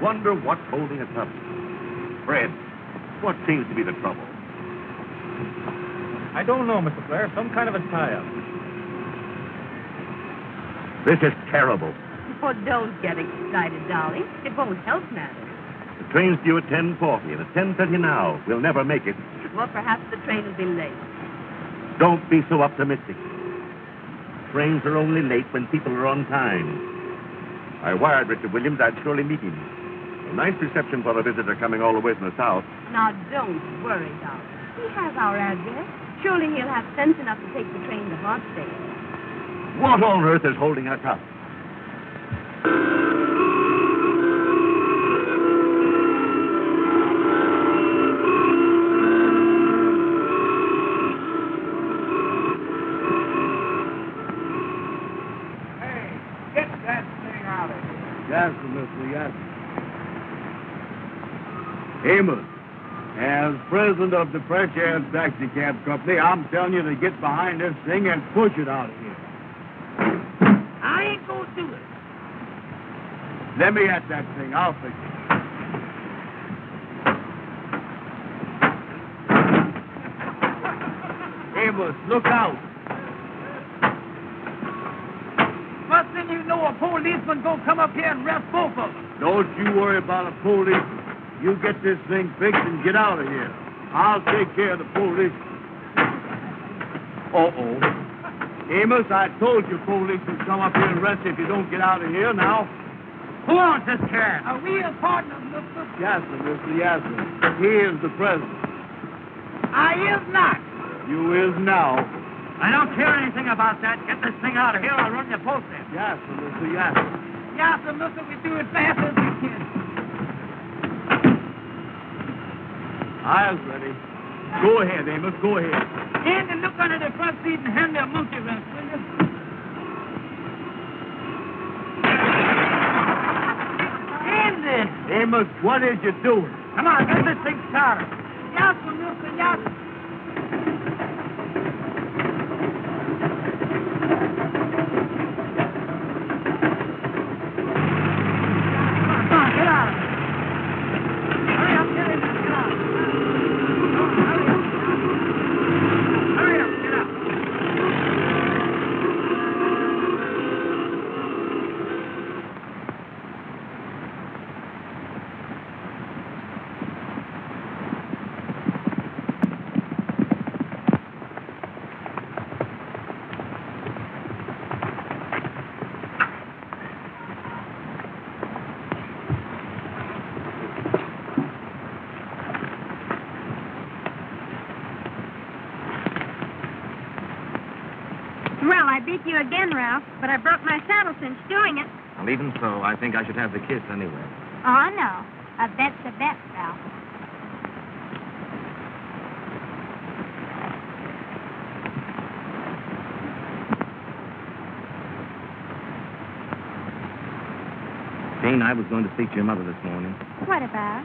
wonder what's holding us up. Fred, what seems to be the trouble? I don't know, Mr. Blair. Some kind of a tie-up. This is terrible. Oh, don't get excited, darling. It won't help matters. The train's due at 10:40, and it's 10:30 now. We'll never make it. Well, perhaps the train will be late. Don't be so optimistic. Trains are only late when people are on time. I wired Richard Williams I'd surely meet him. A nice reception for a visitor coming all the way from the south. Now, don't worry, darling. He has our address. Surely he'll have sense enough to take the train to Hartsdale. What on earth is holding us up? Yes, Mr. Yes. Amos, as president of the Fresh Air Taxi Cab Company, I'm telling you to get behind this thing and push it out of here. I ain't gonna do it. Let me at that thing. I'll fix it. Amos, look out. First thing you know, a policeman gonna come up here and arrest both of them. Don't you worry about a police. You get this thing fixed and get out of here. I'll take care of the police. Uh-oh. Amos, I told you police would come up here and arrest you if you don't get out of here now. Who owns this car? Are we a partner, mister? Yes, sir, Mr. Yasser. He is the president. I is not. You is now. I don't care anything about that. Get this thing out of here. I'll run your post in. Yes, sir, Mr. Yasser. Yes, sir, mister. We do it fast as we can. I'll ready. Go ahead, Amos. Go ahead. Andy, look under the front seat and hand me a monkey wrench, will you? Andy! Amos, what is you doing? Come on, get this thing started. Yes, sir, mister. Yes. Come on, get out of it. Hurry up, get in there. Get out. Hurry up, get out. Well, I beat you again, Ralph, but I broke my saddle cinch doing it. Well, even so, I think I should have the kiss anyway. Oh, no. A bet's a bet, Ralph. Jane, I was going to speak to your mother this morning. What about?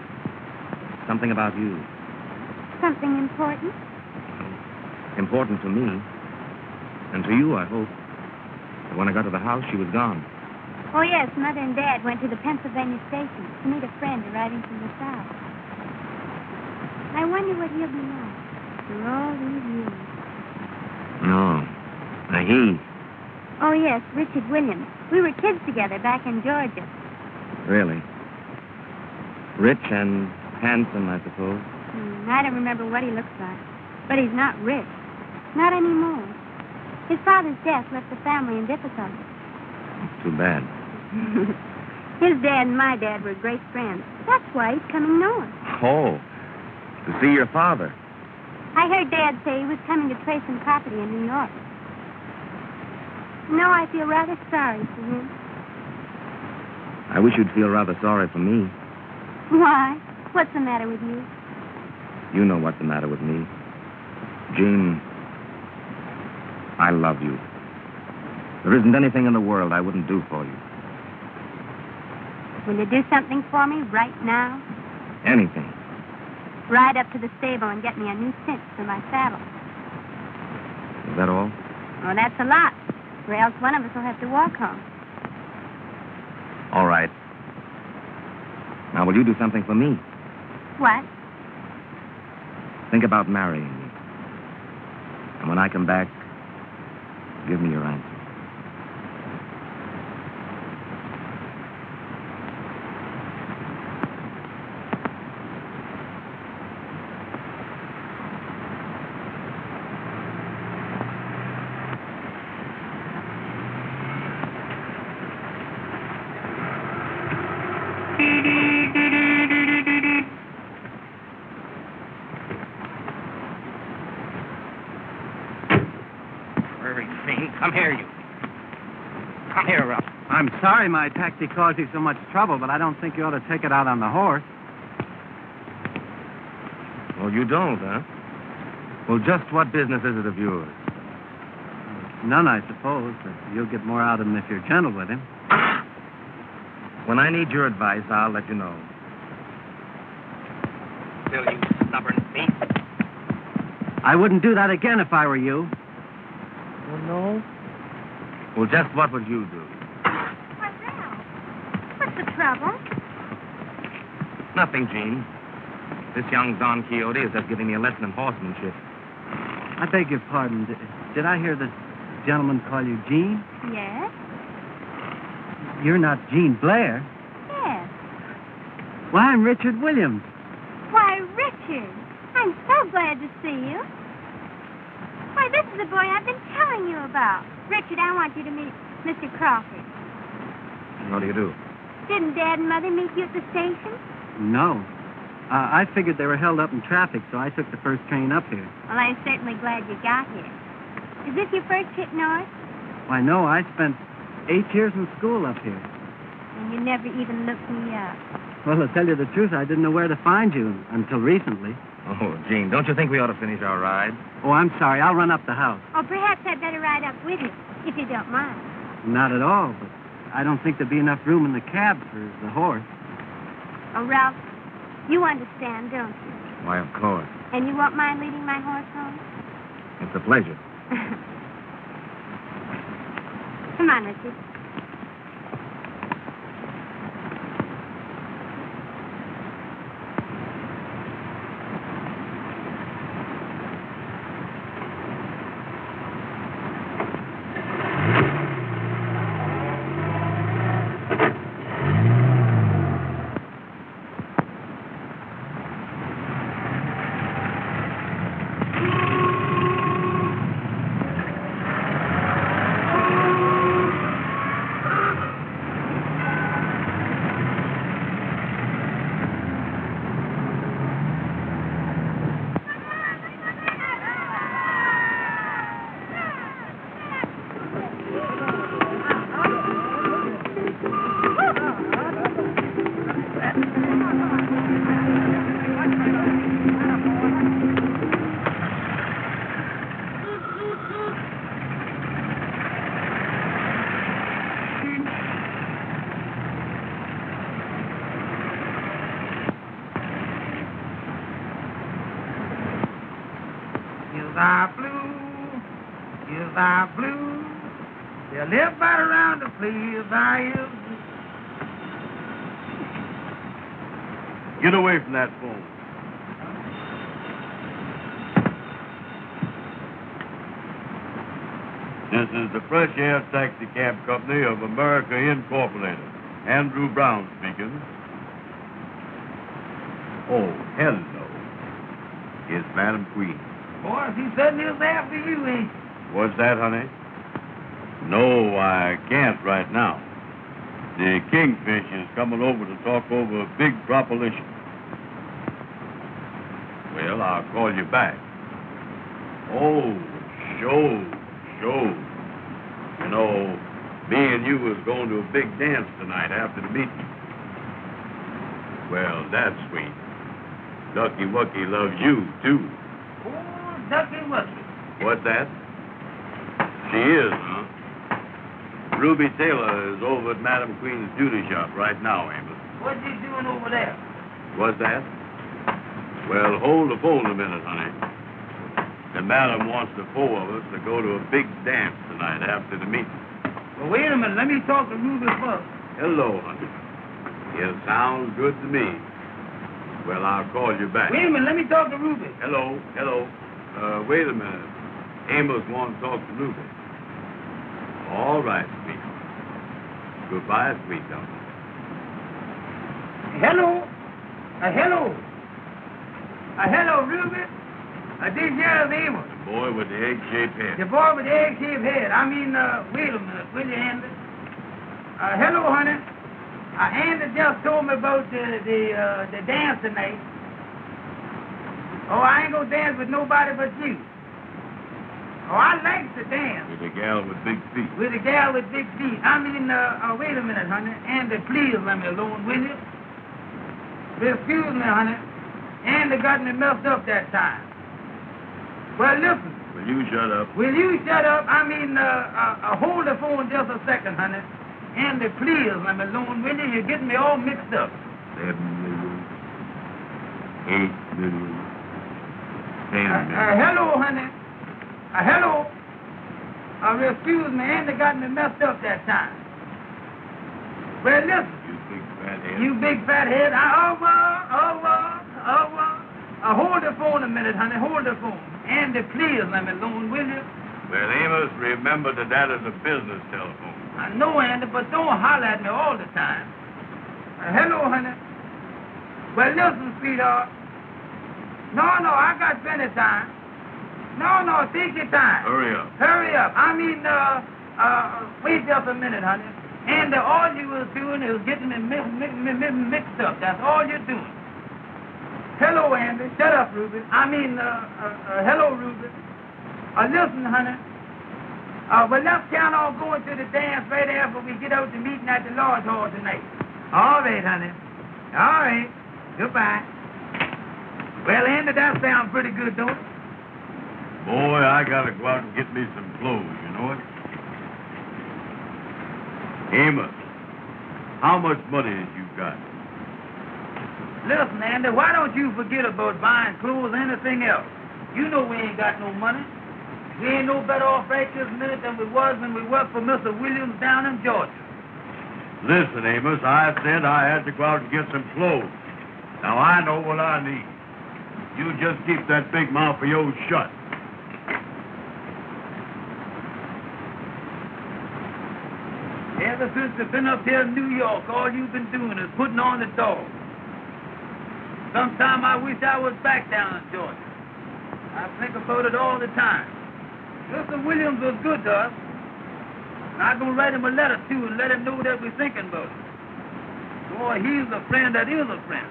Something about you. Something important? Important to me. And to you, I hope. But when I got to the house, she was gone. Oh, yes, Mother and Dad went to the Pennsylvania station to meet a friend arriving from the South. I wonder what he'll be like for all these years. No. He. Oh, yes, Richard Williams. We were kids together back in Georgia. Really? Rich and handsome, I suppose. I don't remember what he looks like. But he's not rich. Not anymore. His father's death left the family in difficulty. Too bad. His dad and my dad were great friends. That's why he's coming north. Oh, to see your father. I heard Dad say he was coming to trade some property in New York. No, I feel rather sorry for him. I wish you'd feel rather sorry for me. Why? What's the matter with you? You know what's the matter with me. Jean, I love you. There isn't anything in the world I wouldn't do for you. Will you do something for me right now? Anything. Ride up to the stable and get me a new cinch for my saddle. Is that all? Oh, that's a lot. Or else one of us will have to walk home. All right. Now, will you do something for me? What? Think about marrying me. And when I come back, give me your answer. Come here, you. Come here, Ruff. I'm sorry my taxi caused you so much trouble, but I don't think you ought to take it out on the horse. Oh, you don't, huh? Well, just what business is it of yours? None, I suppose, but you'll get more out of him if you're gentle with him. When I need your advice, I'll let you know. Still, you stubborn thief. I wouldn't do that again if I were you. Oh, no? Well, just what would you do? Why, Ralph, what's the trouble? Nothing, Gene. This young Don Quixote is just giving me a lesson in horsemanship. I beg your pardon. Did I hear the gentleman call you Gene? Yes? You're not Gene Blair. Yes. Why, I'm Richard Williams. Why, Richard, I'm so glad to see you. Why, this is the boy I've been telling you about. Richard, I want you to meet Mr. Crawford. How do you do? Didn't Dad and Mother meet you at the station? No. I figured they were held up in traffic, so I took the first train up here. Well, I'm certainly glad you got here. Is this your first trip north? Why, no, I spent 8 years in school up here. And you never even looked me up. Well, to tell you the truth, I didn't know where to find you until recently. Oh, Gene, don't you think we ought to finish our ride? Oh, I'm sorry. I'll run up the house. Or perhaps I'd better ride up with you, if you don't mind. Not at all, but I don't think there'd be enough room in the cab for the horse. Oh, Ralph, you understand, don't you? Why, of course. And you won't mind leading my horse home? It's a pleasure. Come on, Richard. You live right around the place I is. Get away from that phone. This is the Fresh Air Taxi Cab Company of America Incorporated. Andrew Brown speaking. Oh, hello. It's Madam Queen. Boy, he certainly is after you, ain't he? What's that, honey? No, I can't right now. The Kingfish is coming over to talk over a big proposition. Well, I'll call you back. Oh, sure. You know, me and you was going to a big dance tonight after the meeting. Well, that's sweet. Ducky Wucky loves you, too. Oh, Ducky Wucky. What's that? She is, huh? Ruby Taylor is over at Madam Queen's beauty shop right now, Amos. What's he doing over there? What's that? Well, hold the phone a minute, honey. The madam wants the four of us to go to a big dance tonight after the meeting. Well, wait a minute. Let me talk to Ruby first. Hello, honey. It sounds good to me. Well, I'll call you back. Wait a minute, let me talk to Ruby. Hello. Wait a minute. Amos wants to talk to Ruby. All right, sweetheart. Goodbye, sweetheart. Hello. Hello, Ruby. This here is Amos. The boy with the egg-shaped head. The boy with the egg-shaped head. Wait a minute, will you, Andy? Hello, honey. Andy just told me about the dance tonight. Oh, I ain't gonna dance with nobody but you. Oh, I like to dance. With a gal with big feet. With a gal with big feet. Wait a minute, honey. Andy, please let me alone, will you? Excuse me, honey. Andy got me messed up that time. Well, listen. Will you shut up? Will you shut up? Hold the phone just a second, honey. Andy, please let me alone, will you? You're getting me all mixed up. 7 million. 8 million. 10 million. Hello, honey. Hello. Excuse me, Andy got me messed up that time. Well, listen. You big fat head. You big fat head. Hold the phone a minute, honey. Hold the phone. Andy, please let me alone, will you? Well, Amos, remember that is a business telephone. I know, Andy, but don't holler at me all the time. Hello, honey. Well, listen, sweetheart. No, I got plenty of time. No, take your time. Hurry up. Wait just a minute, honey. And all you was doing is getting me mixed up. That's all you're doing. Hello, Andy. Shut up, Ruby. Hello, Ruby. Listen, honey. Well, let's count on going to the dance right after we get out to meeting at the Lord's Hall tonight. All right, honey. All right. Goodbye. Well, Andy, that sounds pretty good, don't it? Boy, I gotta go out and get me some clothes, you know it? Amos, how much money have you got? Listen, Andy, why don't you forget about buying clothes or anything else? You know we ain't got no money. We ain't no better off right this minute than we was when we worked for Mr. Williams down in Georgia. Listen, Amos, I said I had to go out and get some clothes. Now, I know what I need. You just keep that big mouth of yours shut. Ever since you've been up here in New York, all you've been doing is putting on the dog. Sometime I wish I was back down in Georgia. I think about it all the time. Mr. Williams was good to us. And I'm going to write him a letter, too, and let him know that we're thinking about it. Boy, he's a friend that is a friend.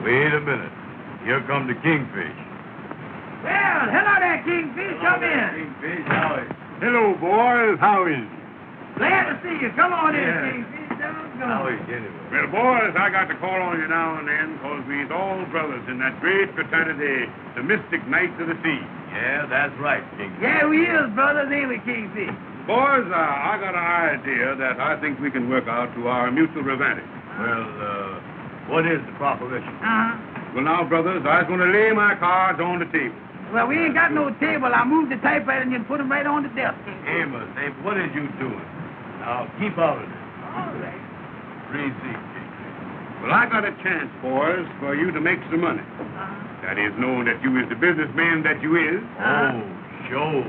Wait a minute. Here come the Kingfish. Well, hello there, Kingfish. Come in. Kingfish, how is it? Hello, boys. How is it? Glad to see you. Come on in, Yeah. Kingfish. How is it anyway? Well, boys, I got to call on you now and then because we's all brothers in that great fraternity, the Mystic Knights of the Sea. Yeah, that's right, Kingfish. Yeah, we is brothers, ain't we, Kingfish? Boys, I got an idea that I think we can work out to our mutual advantage. Well, what is the proposition? Well, now, brothers, I was going to lay my cards on the table. Well, we ain't got no table. I moved the typewriter and you put them right on the desk. Amos, hey, what is you doing? Now, keep out of this. All right. Receive, Well, I got a chance, boys, for you to make some money. That is, knowing that you is the businessman that you is. Oh, show.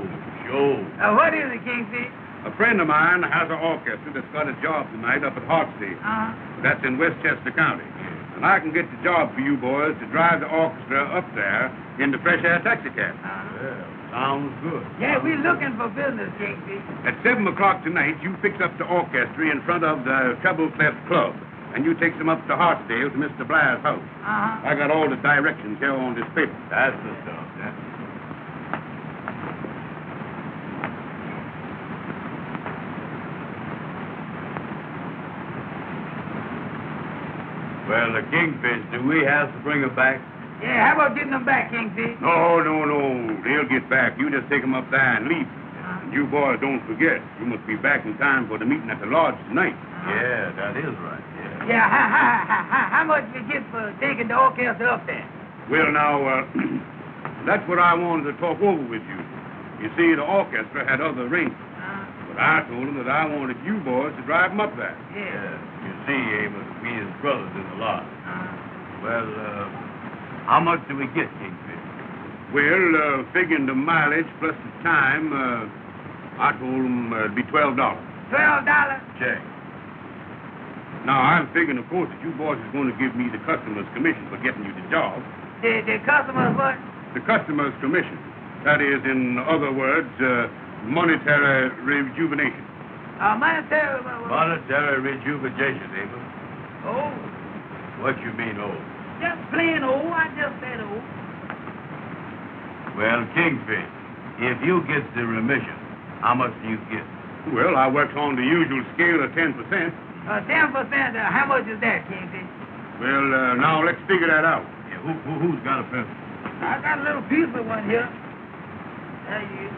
What is it, Kingfish? A friend of mine has an orchestra that's got a job tonight up at Hartsdale. That's in Westchester County. And I can get the job for you boys to drive the orchestra up there in the fresh air taxicab. Well, sounds good. Yeah, we're looking for business, Kingfish. At 7 o'clock tonight, you fix up the orchestra in front of the Treble Clef Club. And you take them up to Hartsdale to Mr. Blair's house. I got all the directions here on this paper. That's the stuff, yeah. Well, the Kingfish, do we have to bring her back? Yeah, how about getting them back, Kingfish? No. They'll get back. You just take them up there and leave. And you boys don't forget, you must be back in time for the meeting at the lodge tonight. Yeah, that is right, yeah. Yeah, how much we get for taking the orchestra up there? Well, now, that's what I wanted to talk over with you. You see, the orchestra had other arrangements. But But I told him that I wanted you boys to drive him up there. Yeah. You see, Amos, we as brothers in the lot. Well, how much do we get, Kingfish? Well, figuring the mileage plus the time, I told him it'd be $12. $12? Check. Now, I'm figuring, of course, that you boys is going to give me the customer's commission for getting you the job. The customers what? The customer's commission. That is, in other words, monetary rejuvenation. Monetary... Monetary rejuvenation, Amos. Oh, What you mean, oh? just plain old. I just said old. Well, Kingfish, if you get the remission, how much do you get? Well, I works on the usual scale of 10%. 10%, how much is that, Kingfish? Well, now let's figure that out. Yeah, who's got a pencil? I got a little piece of one here. There you is.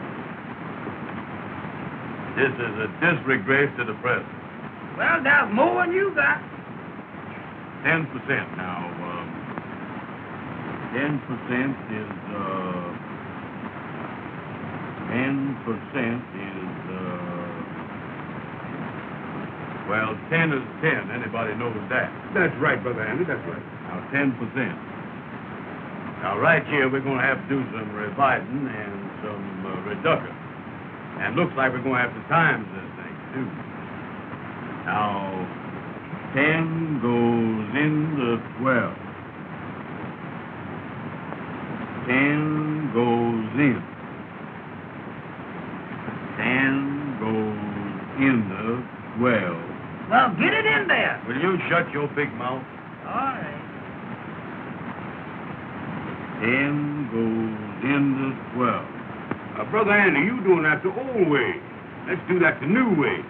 This is a disgrace to the president. Well, that's more than you got. 10% now. 10% is, 10 is 10. Anybody knows that. That's right, Brother Andy, that's right. Now, 10%. Now, right here, we're going to have to do some revising and some reduction. And looks like we're going to have to times this thing, too. Now, 10 goes into 12. 10 goes in. 10 goes into 12. Well, get it in there. Will you shut your big mouth? All right. 10 goes into 12. Brother Andy, you doing that the old way. Let's do that the new way.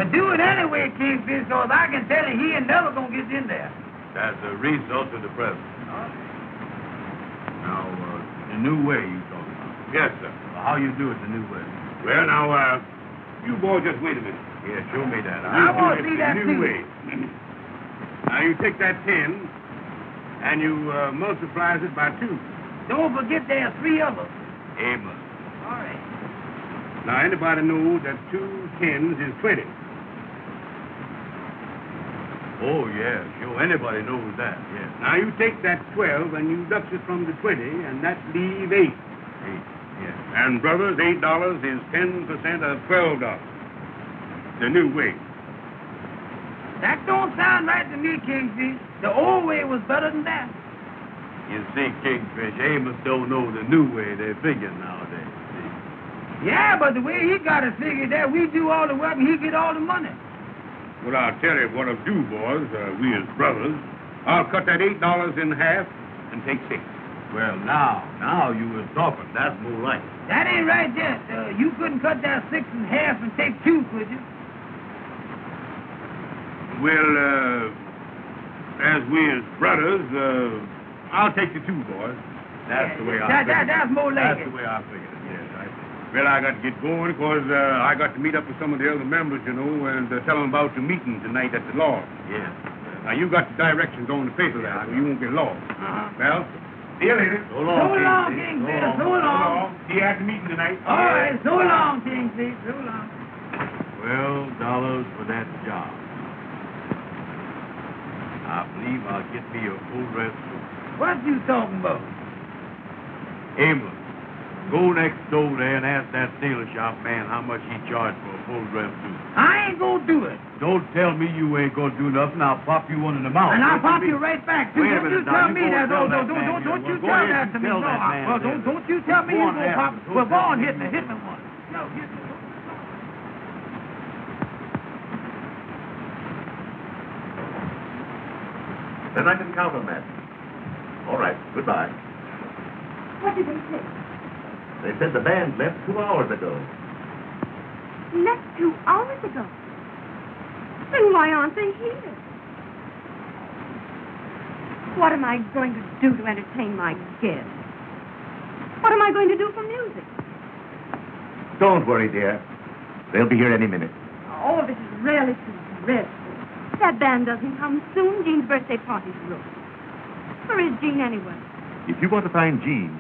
To do it anyway, Kingfish, so I can tell you he ain't never gonna get in there. That's a result of the present. Now, the new way you talking about. Yes, sir. Well, how you do it the new way? Well, now, you boys just wait a minute. Yeah, show me that. I want to do see it that the new too. way. Now, you take that 10, and you multiplies it by 2. Don't forget there are 3 of us. Amos. All right. Now, anybody knows that 2 10s is 20. Oh, yeah, sure. Anybody knows that, yeah. Now, you take that 12 and you deduct it from the 20, and that leaves 8. 8, yeah. And, brothers, $8 is 10% of $12. The new way. That don't sound right to me, Kingfish. The old way was better than that. You see, Kingfish, Amos don't know the new way they're figuring nowadays. See? Yeah, but the way he got it figured that we do all the work and he get all the money. Well, I'll tell you what I'll do, boys, we as brothers. I'll cut that $8 in half and take 6. Well, now you was talking. That's more right. That ain't right yet. You couldn't cut that 6 in half and take 2, could you? Well, as we as brothers, I'll take the 2, boys. That's the way I figured it. That's more like That's it. the way I figured it, yes, I see. Well, I got to get going because I got to meet up with some of the other members, you know, and tell them about the meeting tonight at the lodge. Yes. Now, you got the directions on the paper there, so you won't get lost. Well, see you later. So long, Kingfish. So long. See you at the meeting tonight. All right. So long, Kingfish. So long. $12 for that job. I believe I'll get me a full dress suit. What you talking about? Amos, go next door there and ask that tailor shop man how much he charged for a full dress suit. I ain't gonna do it. Don't tell me you ain't gonna do nothing. I'll pop you one in the mouth. And I'll pop you right back, too. Wait a Don't you minute, tell now, me you that. go Don't tell that man you there. tell Go ahead that and to me. tell No, that man well, there. don't you tell me Go you on gonna there. pop. Go Well, go tell on, him. hit me one. No, hit me one. Then I can count on that. All right, goodbye. What did they say? They said the band left 2 hours ago. Left 2 hours ago. Then why aren't they here? What am I going to do to entertain my guests? What am I going to do for music? Don't worry, dear. They'll be here any minute. Oh, this is really too dreadful. That band doesn't come soon. Jean's birthday party's ruined. Where is Jean anyway? If you want to find Jean,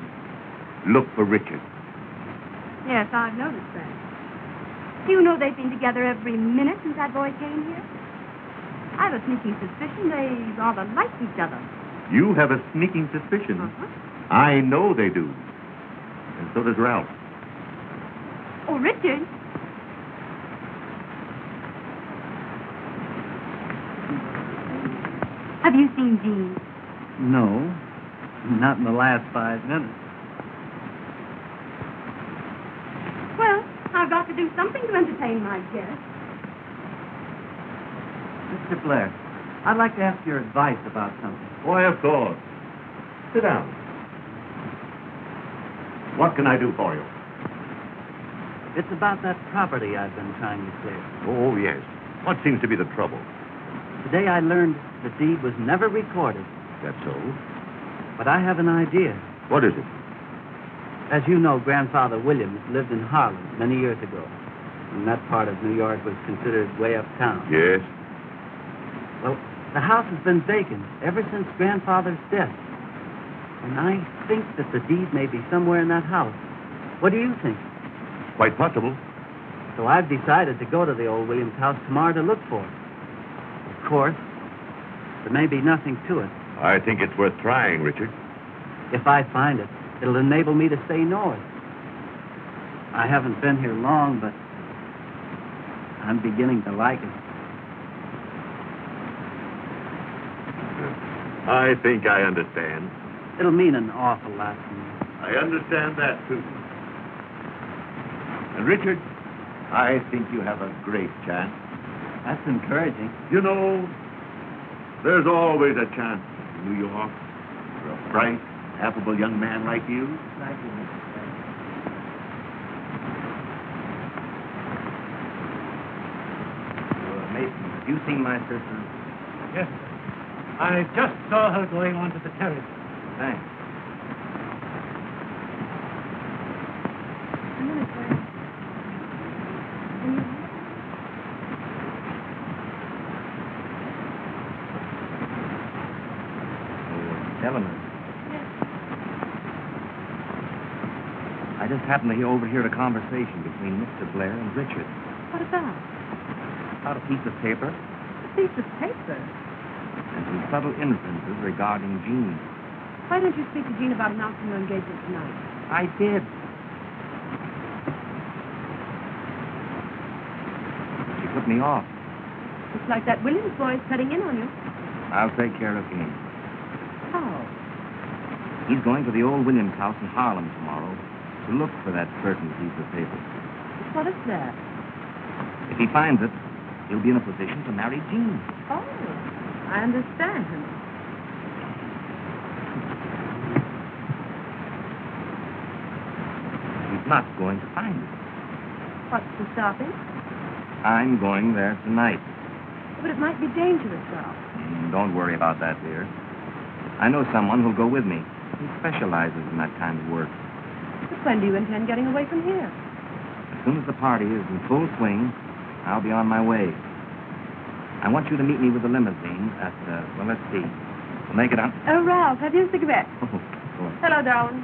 look for Richard. Yes, I've noticed that. Do you know they've been together every minute since that boy came here? I have a sneaking suspicion they rather like each other. You have a sneaking suspicion. I know they do. And so does Ralph. Oh, Richard. Have you seen Jean? No, not in the last 5 minutes. Well, I've got to do something to entertain my guests. Mr. Blair, I'd like to ask your advice about something. Why, of course. Sit down. What can I do for you? It's about that property I've been trying to clear. Oh, yes. What seems to be the trouble? Today I learned the deed was never recorded, That's so. but I have an idea. What is it? As you know, Grandfather Williams lived in Harlem many years ago, and that part of New York was considered way uptown. Yes. Well, the house has been vacant ever since Grandfather's death, and I think that the deed may be somewhere in that house. What do you think? Quite possible. So I've decided to go to the old Williams house tomorrow to look for it. Of course, there may be nothing to it. I think it's worth trying, Richard. If I find it, it'll enable me to stay north. I haven't been here long, but I'm beginning to like it. I think I understand. It'll mean an awful lot to me. I understand that, too. And, Richard, I think you have a great chance. That's encouraging. You know, there's always a chance in New York for a bright, affable young man like you. Thank you, Mr. Mason, have you seen my sister? Yes. I just saw her going onto the terrace. Thanks. A minute, Claire. Eleanor. I just happened to overhear a conversation between Mr. Blair and Richard. What about? About a piece of paper A piece of paper. and some subtle inferences regarding Jean. Why don't you speak to Jean about announcing your engagement tonight? I did. She put me off. Looks like that Williams boy is cutting in on you. I'll take care of him. How? He's going to the old Williams house in Harlem tomorrow to look for that certain piece of paper. What is that? If he finds it, he'll be in a position to marry Jean. Oh, I understand. He's not going to find it. What's to stop him? I'm going there tonight. But it might be dangerous, Ralph. Don't worry about that, dear. I know someone who'll go with me. He specializes in that kind of work. But when do you intend getting away from here? As soon as the party is in full swing, I'll be on my way. I want you to meet me with the limousine at, let's see. We'll make it on. Oh, Ralph, have you a cigarette? Oh, go on. Hello, darling.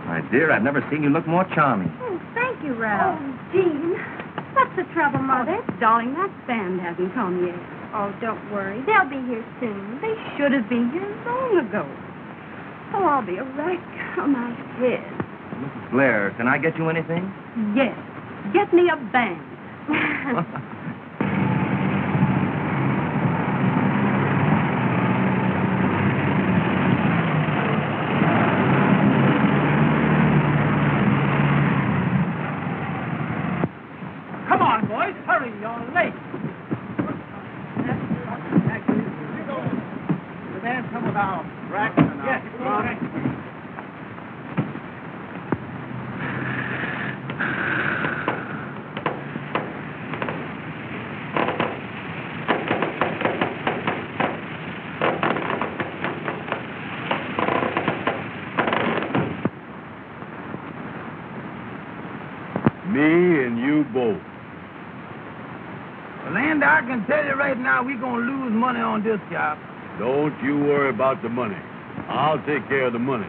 My dear, I've never seen you look more charming. Oh, thank you, Ralph. Oh, Jean. What's the trouble, Mother? Darling, that band hasn't come yet. Oh, don't worry. They'll be here soon. They should have been here long ago. Oh, I'll be a right on my head. Mrs. Blair, can I get you anything? Yes. Get me a band. Come on, boys. Hurry. You're late. The man come with our rack and our... Yes, all right. Me and you both. Well, Andy, I can tell you right now, we're going to lose money on this job. Don't you worry about the money. I'll take care of the money.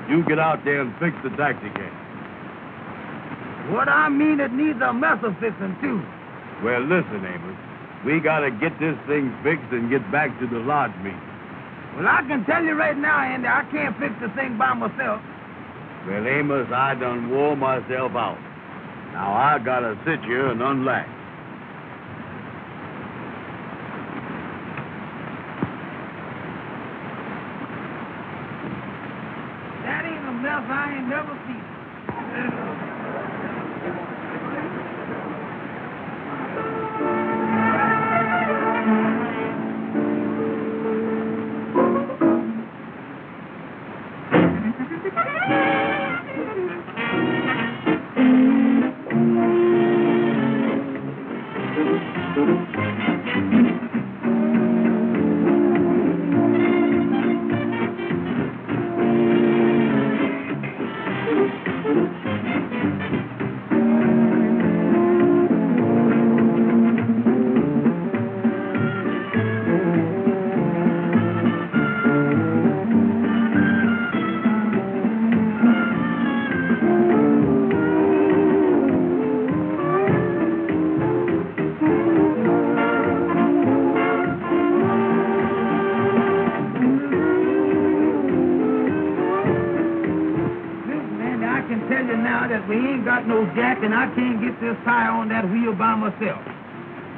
You get out there and fix the taxi cab. What I mean, it needs a mess of fixing, too. Well, listen, Amos. We gotta get this thing fixed and get back to the lodge meeting. Well, I can tell you right now, Andy, I can't fix the thing by myself. Well, Amos, I done wore myself out. Now I gotta sit here and unlatch. That ain't a mess I ain't never seen. We ain't got no jack, and I can't get this tire on that wheel by myself.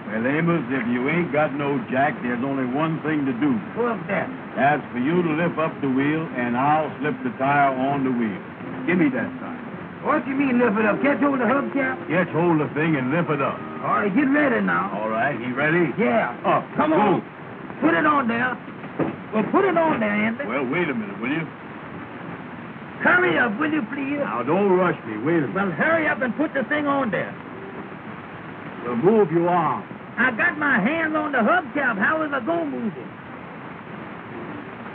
Well, Amos, if you ain't got no jack, there's only one thing to do. What's that? That's for you to lift up the wheel, and I'll slip the tire on the wheel. Give me that tire. What you mean lift it up? Catch hold of the hubcap? Catch hold of the thing and lift it up. All right, get ready now. All right, you ready? Yeah. Up. Come on. Put it on there. Well, put it on there, Andy. Well, wait a minute, will you? Hurry up, will you, please? Now, don't rush me. Wait a minute. Well, hurry up and put the thing on there. Well, move your arm. I got my hands on the hubcap. How is I going to move it?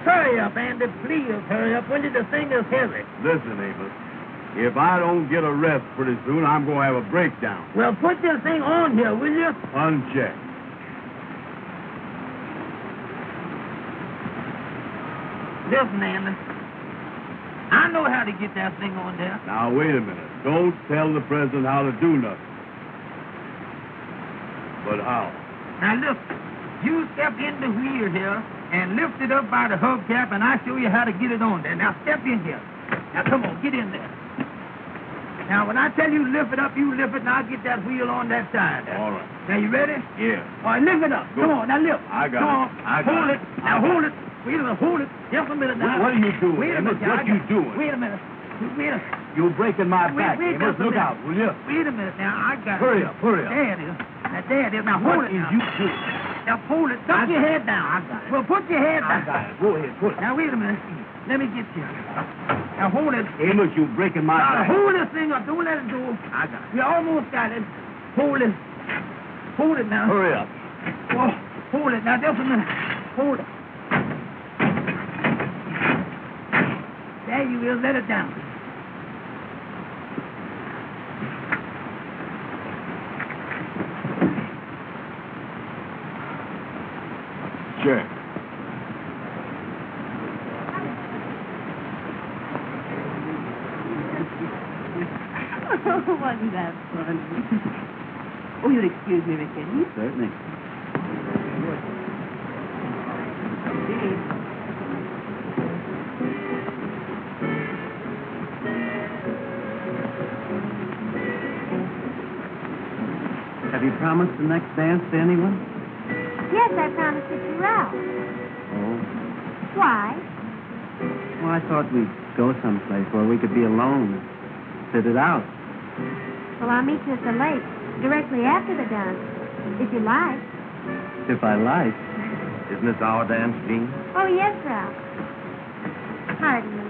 Hurry up, Andy. Please hurry up. Will you? The thing is heavy. Listen, Amos. If I don't get a rest pretty soon, I'm going to have a breakdown. Well, put this thing on here, will you? Uncheck. Listen, Andy. I know how to get that thing on there. Now, wait a minute. Don't tell the president how to do nothing. But how? Now, look. You step in the wheel here and lift it up by the hubcap, and I'll show you how to get it on there. Now, step in here. Now, come on. Get in there. Now, when I tell you lift it up, you lift it, and I'll get that wheel on that side. All right. Now, you ready? Yeah. All right, lift it up. Good. Come on. Now, lift. I got Come it. on. I got hold it. it. Now, hold it. Wait a minute. Hold it. Just a minute now. What are you doing, Wait a Amos? minute. What you doing? Wait a minute. Wait a minute. You're breaking my back, wait Amos. just a Look minute. out, will you? Wait a minute now. I got Hurry it. up, hurry up. There it is. Now, there it is. Now, hold What it is now. you doing? Now, hold it. Tuck your head down. I got it. Well, put your head down. I got it. Go ahead, put it. Now, wait a minute. Let me get you. Now, hold it. Amos, you're breaking my Now, back. hold this thing up. Don't let it go. I got it. We almost got it. Hold it. Hold it now. Hurry up. Oh, hold it. Now, just a minute. Hold it. There you is. Let it down. Check. Oh, wasn't that fun? Oh, you'll excuse me, Ricky. Certainly. Have you promised the next dance to anyone? Yes, I promised it to Ralph. Oh. Why? Well, I thought we'd go someplace where we could be alone. Sit it out. Well, I'll meet you at the lake directly after the dance, if you like. If I like. Isn't this our dance, Jean? Oh, yes, Ralph. Pardon me.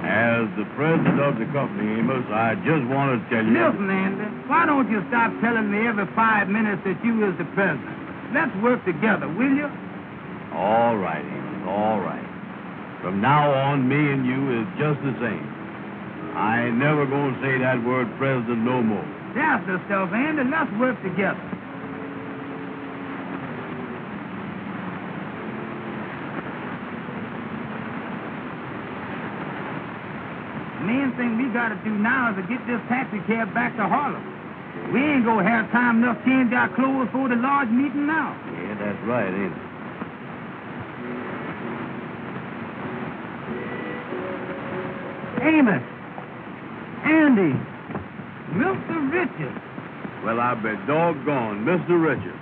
As the president of the company, Amos, I just want to tell you... Listen, Andy, why don't you stop telling me every 5 minutes that you is the president? Let's work together, will you? All right, Amos, all right. From now on, me and you is just the same. I ain't never going to say that word president no more. That's the stuff, Andy. Let's work together. The main thing we got to do now is to get this taxi cab back to Harlem. We ain't gonna have time enough to change our clothes for the large meeting now. Yeah, that's right, ain't it? Amos! Andy! Mr. Richards. Well, I bet doggone, Mr. Richard.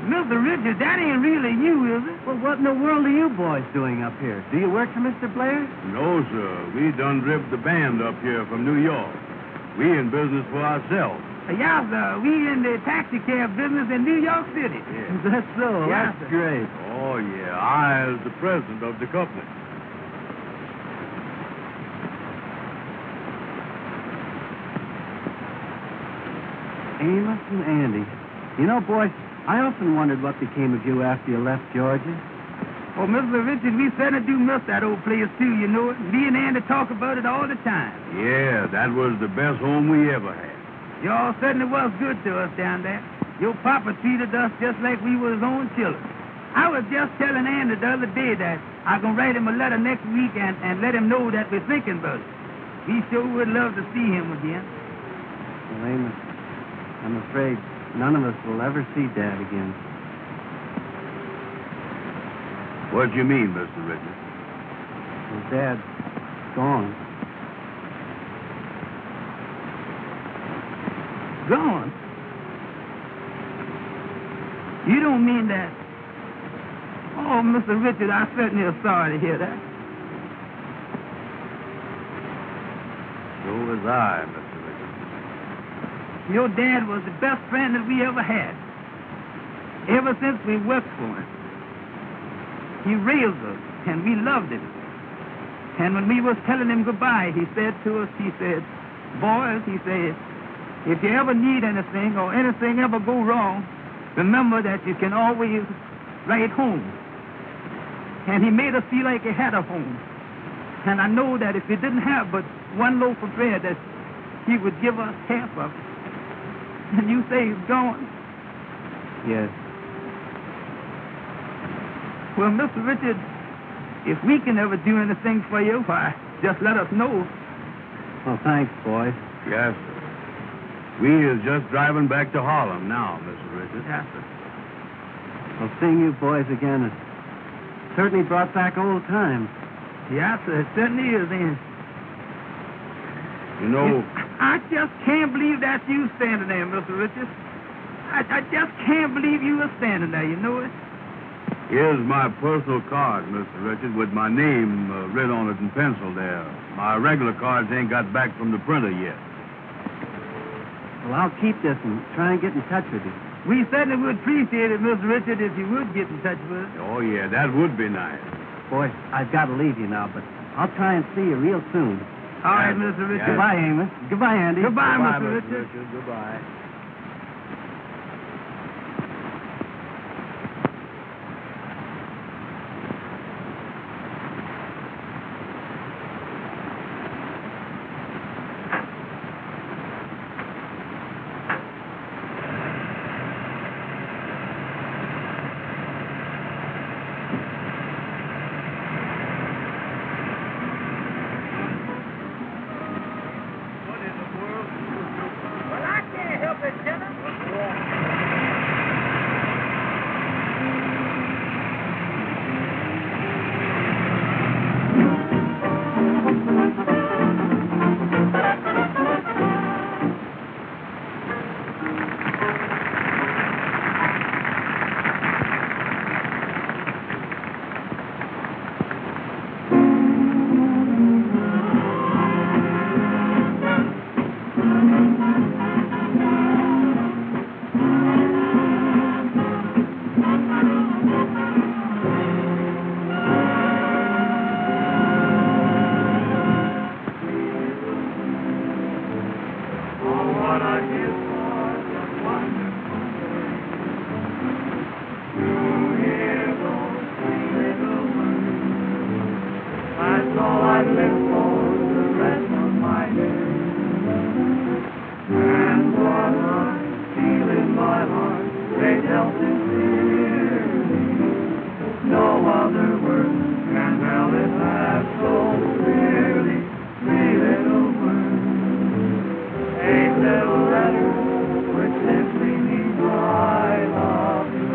Mr. Richards, that ain't really you, is it? Well, what in the world are you boys doing up here? Do you work for Mr. Blair? No, sir. We done driven the band up here from New York. We in business for ourselves. Yeah, sir. We in the taxi cab business in New York City. That's so. Yeah, That's sir. great. Oh, yeah. I is the president of the company. Amos and Andy. You know, boys, I often wondered what became of you after you left Georgia. Oh, Mr. Richards, we certainly do miss that old place, too, you know it. Me and Andy talk about it all the time. Yeah, that was the best home we ever had. Y'all certainly was good to us down there. Your papa treated us just like we were his own children. I was just telling Andy the other day that I'm going to write him a letter next week and let him know that we're thinking about it. We sure would love to see him again. Well, Amos, I'm afraid none of us will ever see Dad again. What do you mean, Mr. Richard? His Dad's gone. Gone? You don't mean that? Oh, Mr. Richard, I certainly am sorry to hear that. So was I, Mr. Richard. Your dad was the best friend that we ever had. Ever since we worked for him. He raised us, and we loved him. And when we was telling him goodbye, he said to us, he said, boys, he said, if you ever need anything or anything ever go wrong, remember that you can always write home. And he made us feel like he had a home. And I know that if he didn't have but one loaf of bread, that he would give us half of it. And you say he's gone. Yes. Well, Mr. Richard, if we can ever do anything for you, why, just let us know. Well, thanks, boys. Yes, sir. We is just driving back to Harlem now, Mr. Richard. Yes, sir. Well, seeing you boys again has certainly brought back old times. Yes, sir, it certainly is, ain't it? You know, I just can't believe that you standing there, Mr. Richard. I just can't believe you were standing there, you know it? here's my personal card, Mr. Richard, with my name written on it in pencil there. My regular cards ain't got back from the printer yet. Well, I'll keep this and try and get in touch with you. We certainly would appreciate it, Mr. Richard, if you would get in touch with us. Oh, yeah, that would be nice. Boys, I've got to leave you now, but I'll try and see you real soon. All right, Mr. Richard. Goodbye, Amos. Goodbye, Andy. Goodbye, Goodbye, Mr. Richard. Goodbye. Well, I can't help tell sincerely. No other words can tell it half so clearly. Three little words, 8 little letters, which simply means I love you.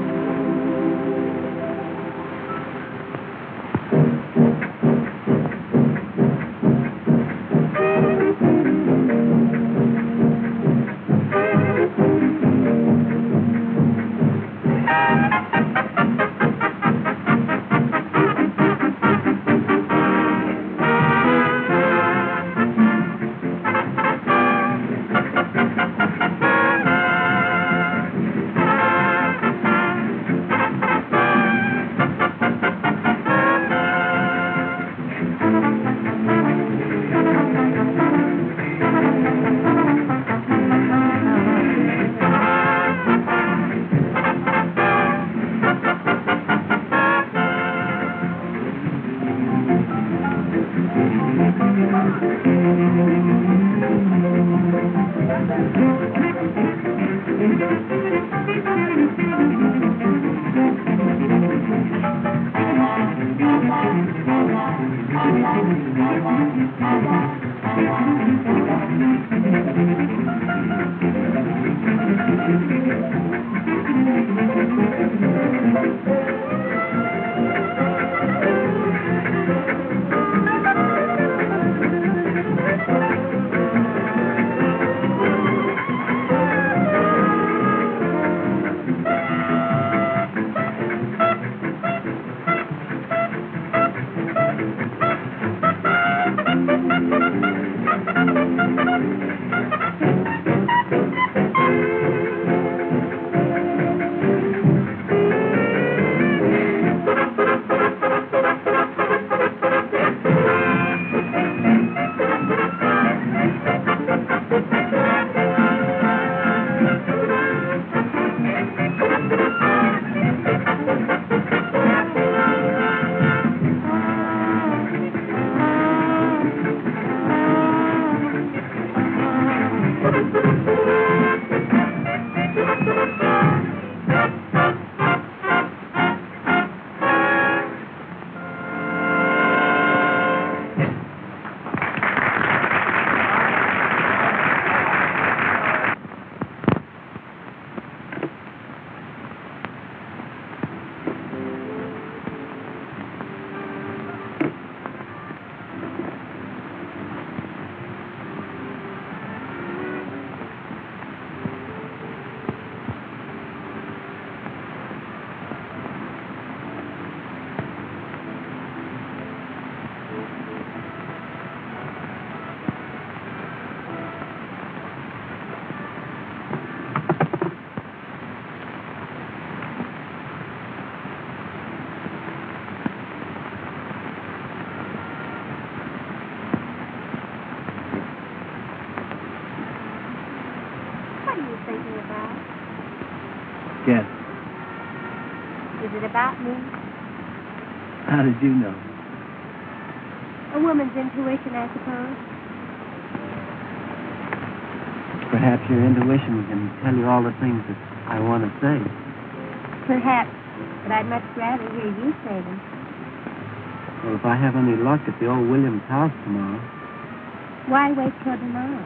Yes. Is it about me? How did you know? A woman's intuition, I suppose. Perhaps your intuition can tell you all the things that I want to say. Perhaps, but I'd much rather hear you say them. Well, if I have any luck at the old Williams house tomorrow, Why wait till tomorrow?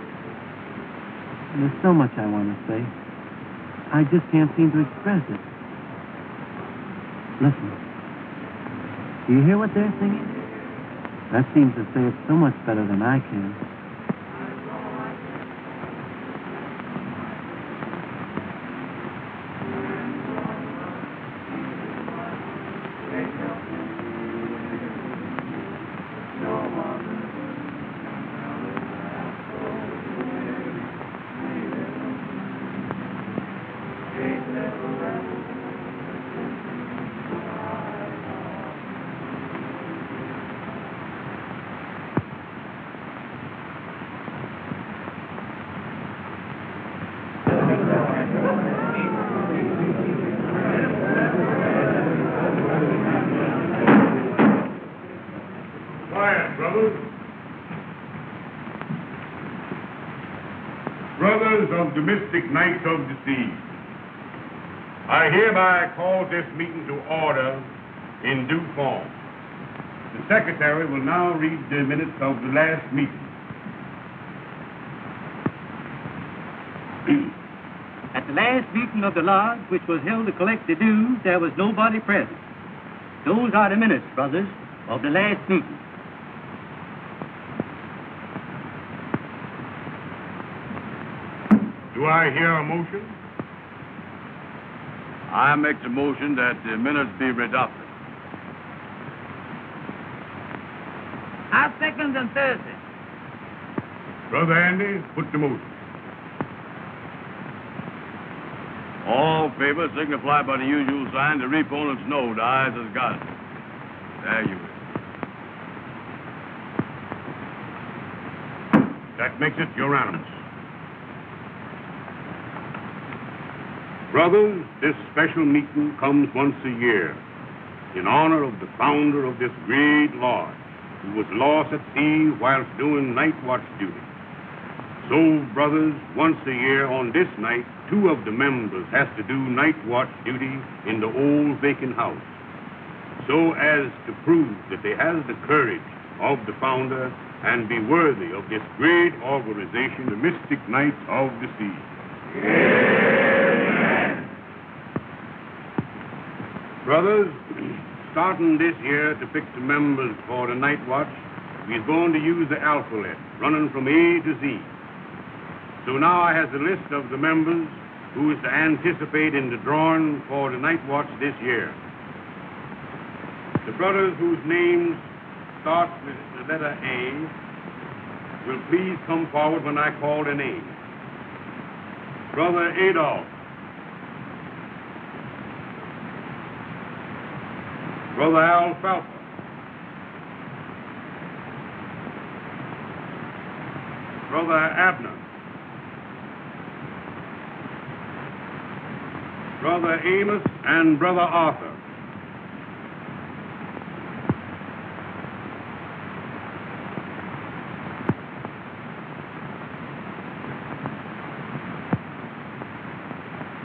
there's so much I want to say. I just can't seem to express it. Listen. Do you hear what they're singing? That seems to say it so much better than I can. Brothers of the mystic night of the sea, I hereby call this meeting to order in due form. The secretary will now read the minutes of the last meeting. At the last meeting of the lodge, which was held to collect the dues, there was nobody present. Those are the minutes, brothers, of the last meeting. Do I hear a motion? I make the motion that the minutes be adopted. I second and Thursday. Brother Andy, put the motion. All in favor signify by the usual sign. The opponents know the ayes has got it. There you is. That makes it unanimous. Brothers, this special meeting comes once a year in honor of the founder of this great lodge who was lost at sea whilst doing night watch duty. So, brothers, once a year on this night, 2 of the members has to do night watch duty in the old vacant house, so as to prove that they has the courage of the founder and be worthy of this great organization, the Mystic Knights of the Sea. Amen. Brothers, starting this year to pick the members for the night watch, we're going to use the alphabet, running from A to Z. So now I have the list of the members who is to anticipate in the drawing for the night watch this year. The brothers whose names start with the letter A will please come forward when I call their name. Brother Adolph. Brother Alfalfa. Brother Abner. Brother Amos and Brother Arthur.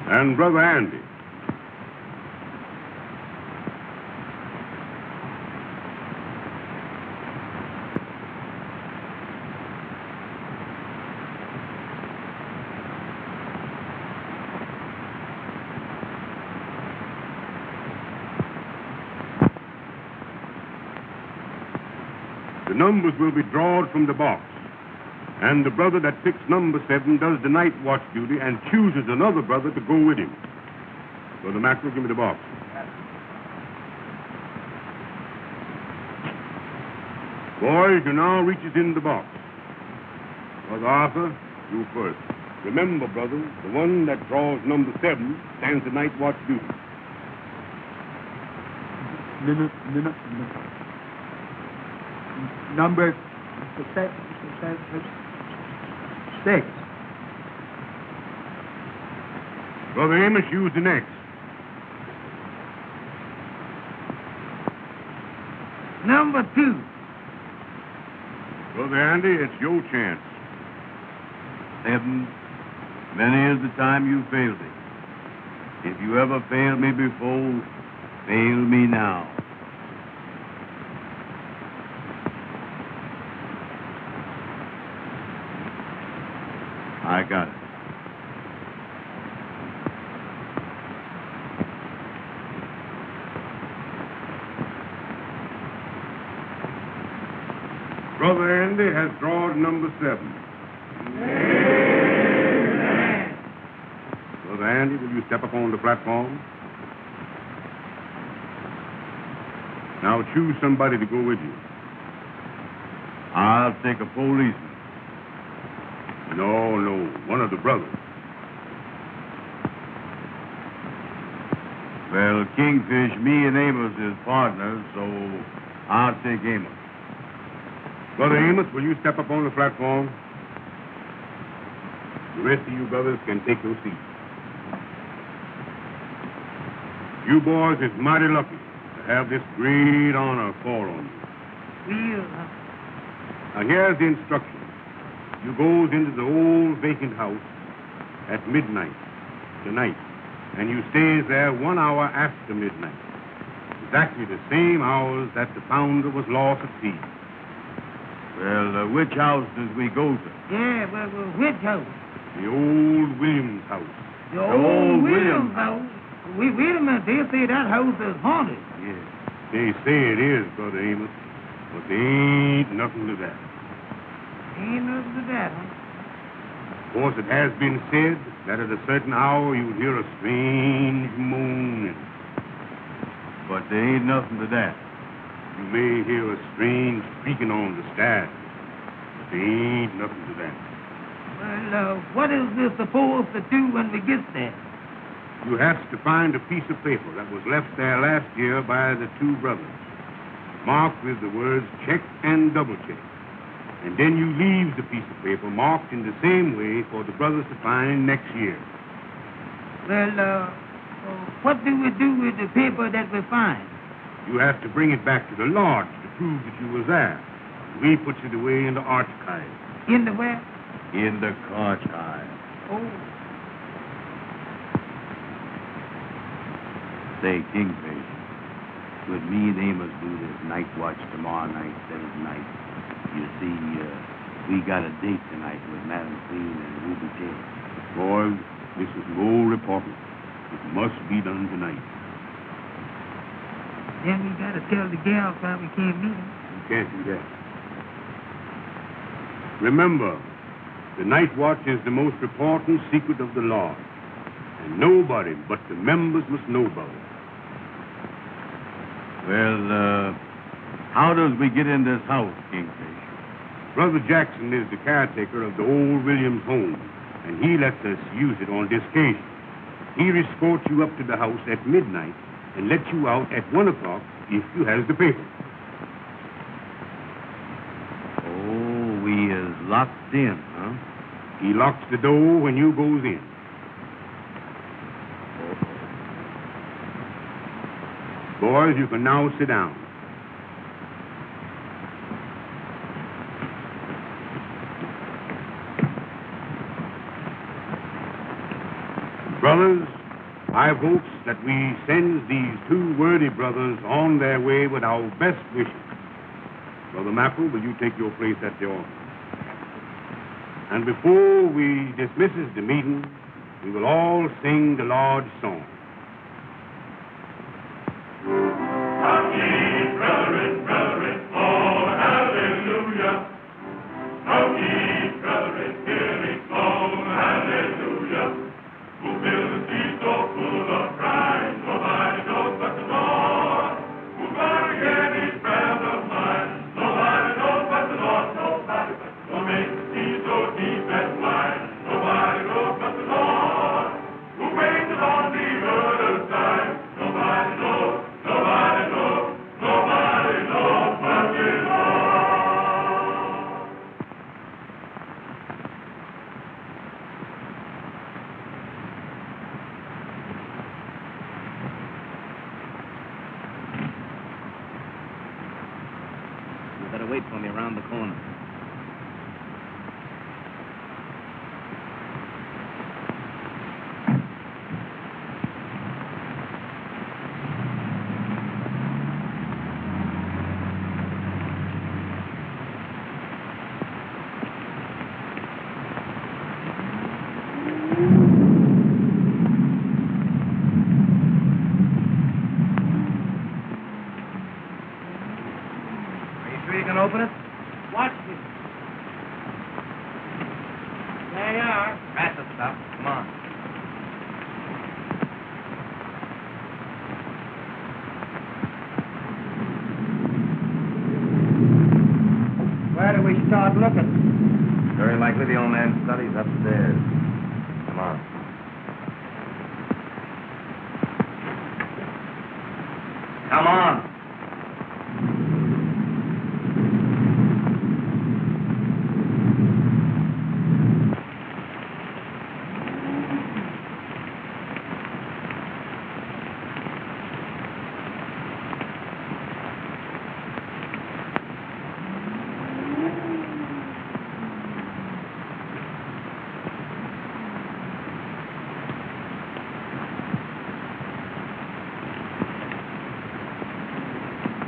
And Brother Andy. The numbers will be drawn from the box. And the brother that picks number 7 does the night watch duty and chooses another brother to go with him. Brother Mackerel, give me the box. Boys, you now reaches in the box. Brother Arthur, you first. Remember, brothers, the one that draws number 7 stands the night watch duty. Number 6. Brother Amos, use the next. Number 2. Brother Andy, it's your chance. 7. Many is the time you failed me. If you ever failed me before, fail me now. I got it. Brother Andy has drawn number 7. Amen. Brother Andy, will you step up on the platform? Now choose somebody to go with you. I'll take a policeman. No, one of the brothers. Well, Kingfish, me and Amos is partners, so I'll take Amos. Brother Amos, will you step up on the platform? The rest of you brothers can take your seats. You boys is mighty lucky to have this great honor fall on you. Now here's the instruction. You goes into the old vacant house at midnight tonight and you stays there 1 hour after midnight. Exactly the same hours that the founder was lost at sea. Well, which house does we go to? Yeah, well, which house? The old Williams house. The old Williams house? Wait a minute. They say that house is haunted. Yes, they say it is, Brother Amos, but there ain't nothing to that. Ain't nothing to that, huh? Of course, it has been said that at a certain hour you would hear a strange moaning. But there ain't nothing to that. You may hear a strange creaking on the stairs, but there ain't nothing to that. Well, what is we supposed to do when we get there? You have to find a piece of paper that was left there last year by the two brothers, marked with the words check and double check. And then you leave the piece of paper marked in the same way for the brothers to find next year. Well, what do we do with the paper that we find? You have to bring it back to the lodge to prove that you was there. We put it away in the archive. In the where? In the archive. Oh. Say, Kingfish, would me and Amos do this night watch tomorrow night instead of tonight? You see, we got a date tonight with Madam Queen and Ruby King. Boys, this is more important. It must be done tonight. Then we got to tell the gals why we can't meet them. You can't do that. Remember, the night watch is the most important secret of the lodge. And nobody but the members must know about it. Well, how does we get in this house, Kingfish? Brother Jackson is the caretaker of the old Williams home, and he lets us use it on this occasion. He escorts you up to the house at midnight and lets you out at 1 o'clock if you has the paper. Oh, we is locked in, huh? He locks the door when you goes in. Boys, you can now sit down. Brothers, I hopes that we sends these two worthy brothers on their way with our best wishes. Brother Mackle, will you take your place at the altar? And before we dismisses the meeting, we will all sing the Lord's song. Wait for me around the corner. Open it? Watch this. There you are. That's the stuff. Come on. Where do we start looking? Very likely the old man's study's upstairs. Come on. Come on.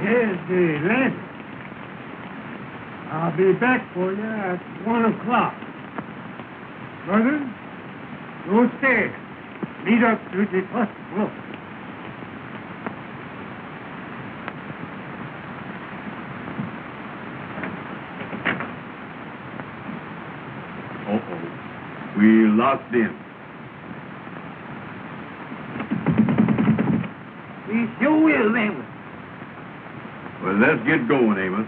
Here's the lantern. I'll be back for you at 1 o'clock. Brothers, don't stay. Meet up to the first floor. Uh-oh. We locked in. We sure will, ain't we? Well, let's get going, Amos.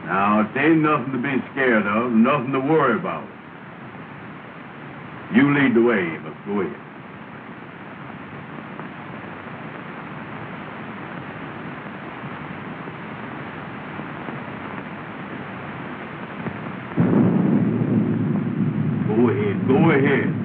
Now, it ain't nothing to be scared of, nothing to worry about. You lead the way, Amos. Go ahead. Go ahead. Go ahead.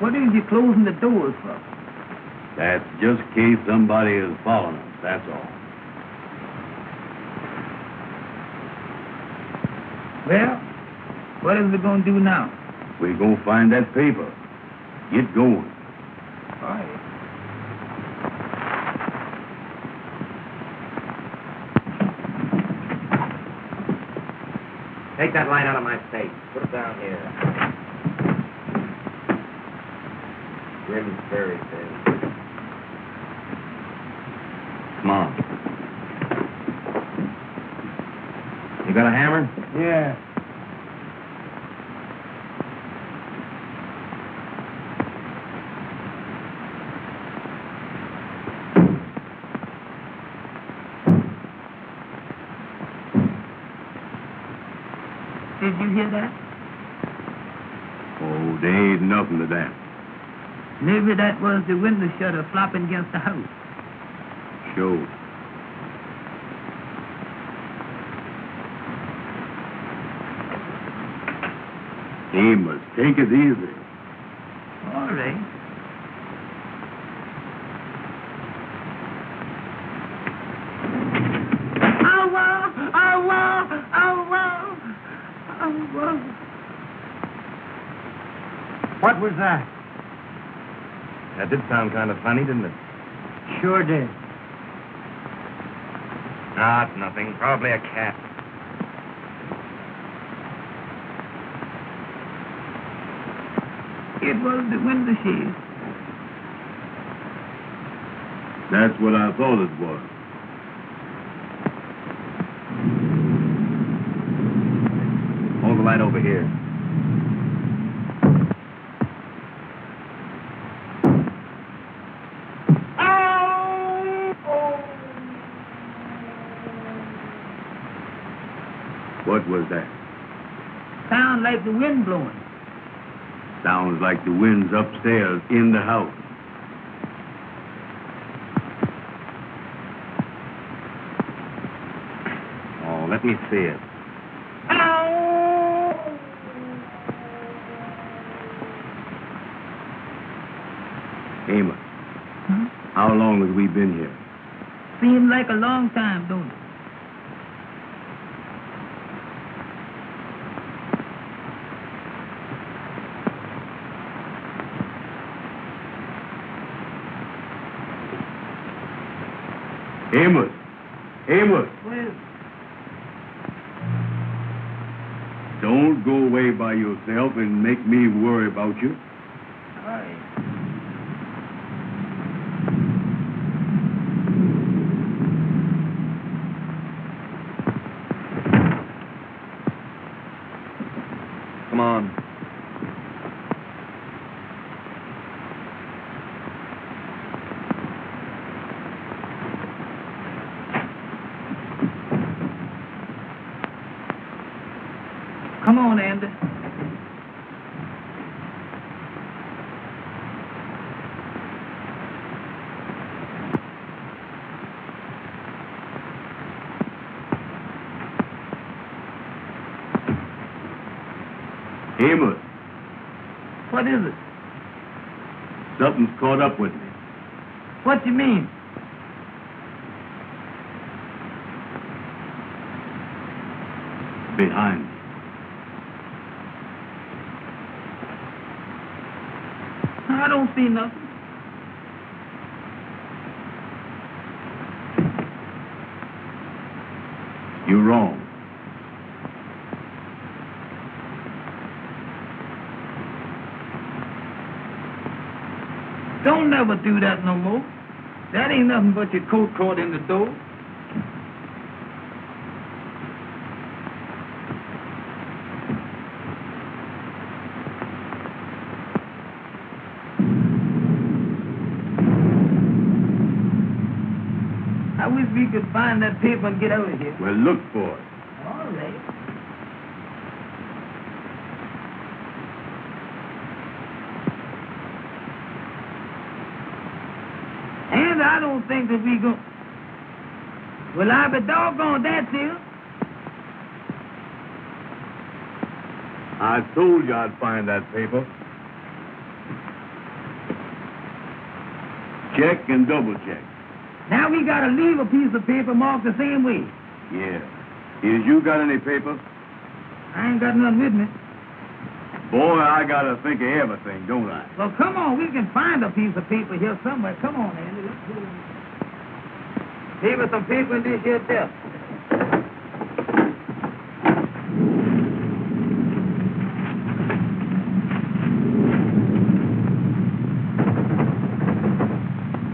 What is you closing the doors for? That's just in case somebody is following us, that's all. Well, what is we going to do now? We're going to find that paper. Get going. All right. Take that light out of my face. Put it down here. Grim's fairy tale. Come on. You got a hammer? Yeah. Did you hear that? Oh, there ain't nothing to that. Maybe that was the window shutter flopping against the house. Sure. Amos, take it easy. All right. What was that? That did sound kind of funny, didn't it? Sure did. Ah, it's nothing. Probably a cat. It was the window shade. That's what I thought it was. Hold the light over here. What was that? Sound like the wind blowing. Sounds like the wind's upstairs in the house. Oh, let me see it. Amos, how long have we been here? Seems like a long time, don't it? Amos! Amos! Well, Don't go away by yourself and make me worry about you. all right. Come on. Come on, Andy. Amos, What is it? something's caught up with me. What you mean? Behind me. I don't see nothing. You're wrong. Don't never do that no more. That ain't nothing but your coat caught in the door. I wish we could find that paper and get out of here. Well, look for it. All right. And I don't think that we go. Well, I be doggone that's it. I told you I'd find that paper. Check and double check. Now we gotta leave a piece of paper marked the same way. Yeah. Is you got any paper? I ain't got none with me. Boy, I gotta think of everything, don't I? Well, come on, we can find a piece of paper here somewhere. Come on, Andy. Let's go. Leave us some paper in this here desk.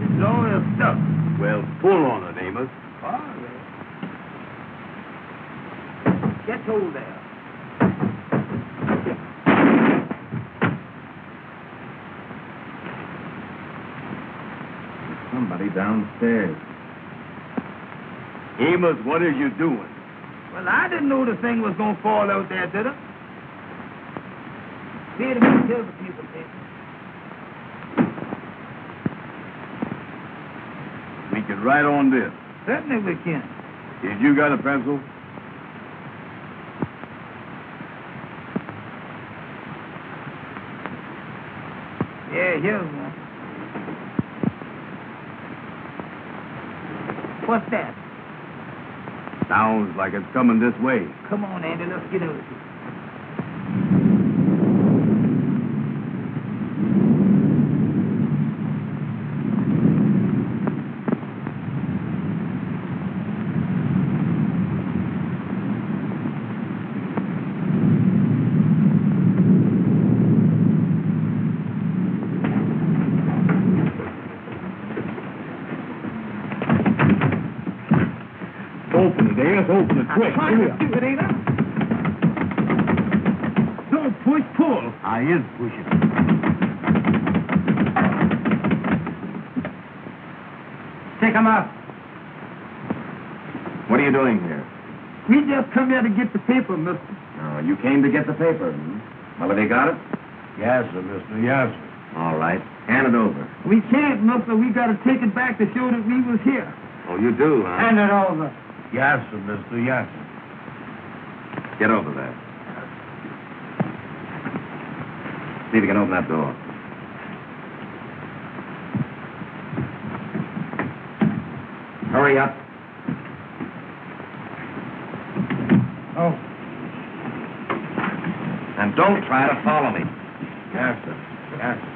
It's all your stuff. Well, pull on it, Amos. All right. Get hold there. Somebody downstairs. Amos, what are you doing? Well, I didn't know the thing was gonna fall out there, did I? Here, here's a piece of paper. We can write on this. Certainly we can. Did you got a pencil? Yeah, here's one. What's that? Sounds like it's coming this way. Come on, Andy, let's get out of here. Open it, Amos. Open it quick. I'm trying to do it, ain't I? Don't push, pull. I is pushing. Take him out. What are you doing here? We just come here to get the paper, mister. Oh, you came to get the paper. Hmm? Well, have you got it? Yes, sir, mister. Yes, sir. All right. Hand it over. We can't, mister. We got to take it back to show that we was here. Oh, you do, huh? Hand it over. Yes, sir, mister. Yes, sir. Get over there. See if you can open that door. Hurry up. Oh. And don't try to follow me. Yes, sir. Yes, sir.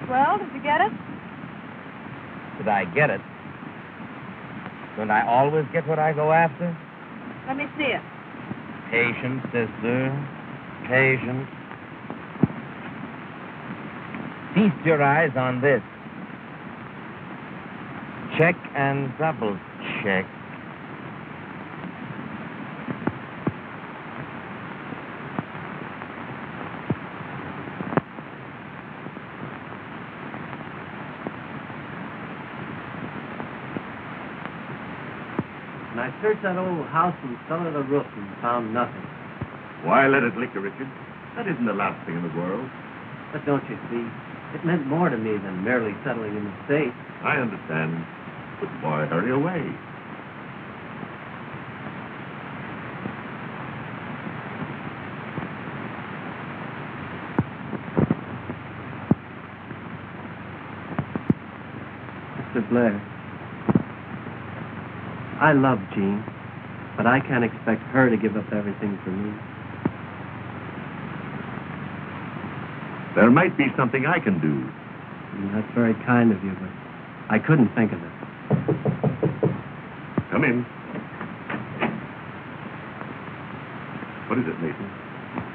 Well, did you get it? Did I get it? Don't I always get what I go after? Let me see it. Patience, sister. Patience. Feast your eyes on this. Check and double check. And I searched that old house from cellar to roof and found nothing. Why let it liquor, Richard? That isn't the last thing in the world. But don't you see, it meant more to me than merely settling in the state. I understand. But boy, hurry away. Mr. Blair, I love Jean, but I can't expect her to give up everything for me. There might be something I can do. That's very kind of you, but I couldn't think of it. Come in. What is it, Mason?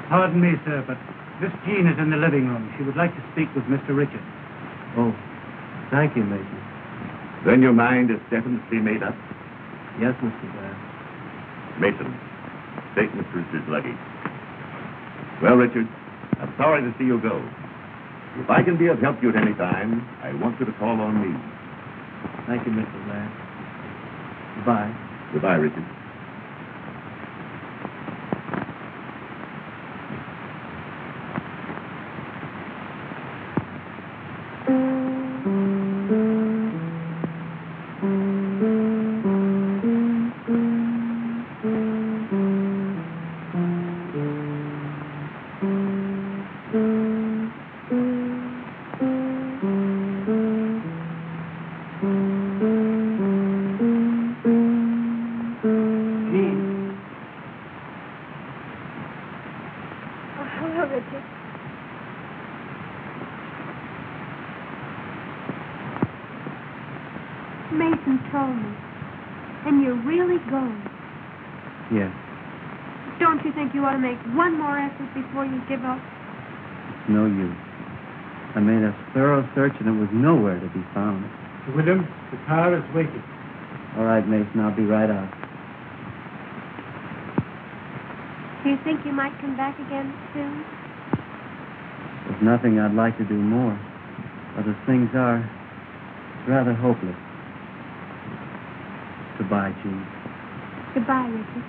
Pardon me, sir, but Miss Jean is in the living room. She would like to speak with Mr. Richard. Oh, thank you, Mason. Then your mind is definitely made up? Yes, Mr. Blair. Mason, take Mr. Richard's luggage. Well, Richard, I'm sorry to see you go. If I can be of help to you at any time, I want you to call on me. Thank you, Mr. Blair. Goodbye. Goodbye, Richard. Mason told me. And you're really going. Yes. Don't you think you ought to make one more effort before you give up? It's no use. I made a thorough search and it was nowhere to be found. William, the car is waiting. All right, Mason, I'll be right out. Do you think you might come back again soon? There's nothing I'd like to do more. But as things are, it's rather hopeless. Goodbye, Jean. Goodbye, Richard.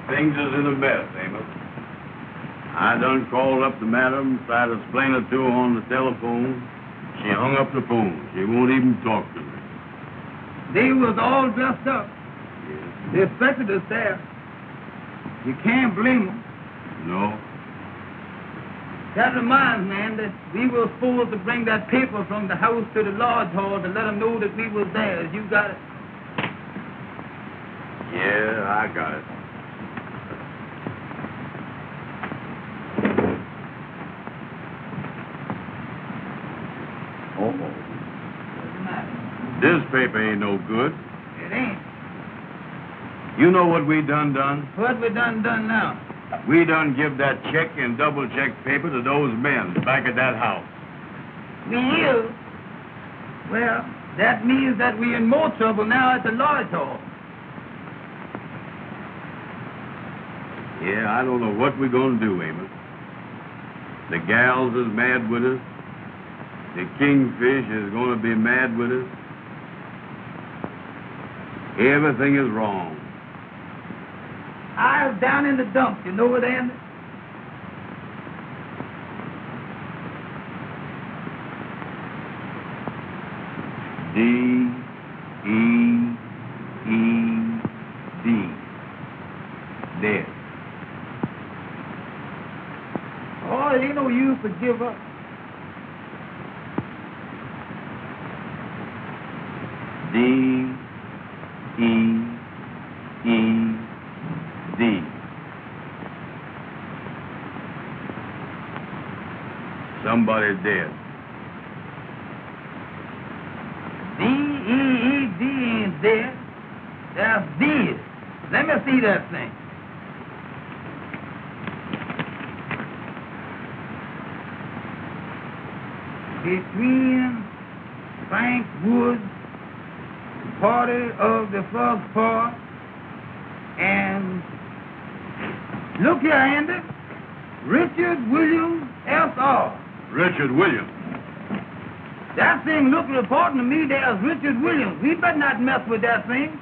Things is in a mess, Amos. I done called up the madam, tried to explain it to her on the telephone. She hung up the phone. She won't even talk to me. They was all dressed up. Yes. They expected us there. You can't blame them. No. That reminds me, man, that we were supposed to bring that paper from the house to the lodge hall to let them know that we was there. You got it? Yeah, I got it. This paper ain't no good. It ain't. You know what we done? What we done now? We done give that check and double check paper to those men back at that house. We is. Well, that means that we in more trouble now at the lodge hall. Yeah, I don't know what we're gonna do, Amos. The gals is mad with us. The kingfish is gonna be mad with us. Everything is wrong. I was down in the dumps. You know it, Andy? D-E-E-D. Dead. Oh, it ain't no use to give up. D-E-E-D. Somebody's dead. D-E-E-D ain't dead. That's dead. Let me see that thing. Between Frank Woods, party of the Frog Paw, and look here, Andy, Richard Williams, S.R. Richard Williams. That thing looked reporting to me there's Richard Williams. We better not mess with that thing.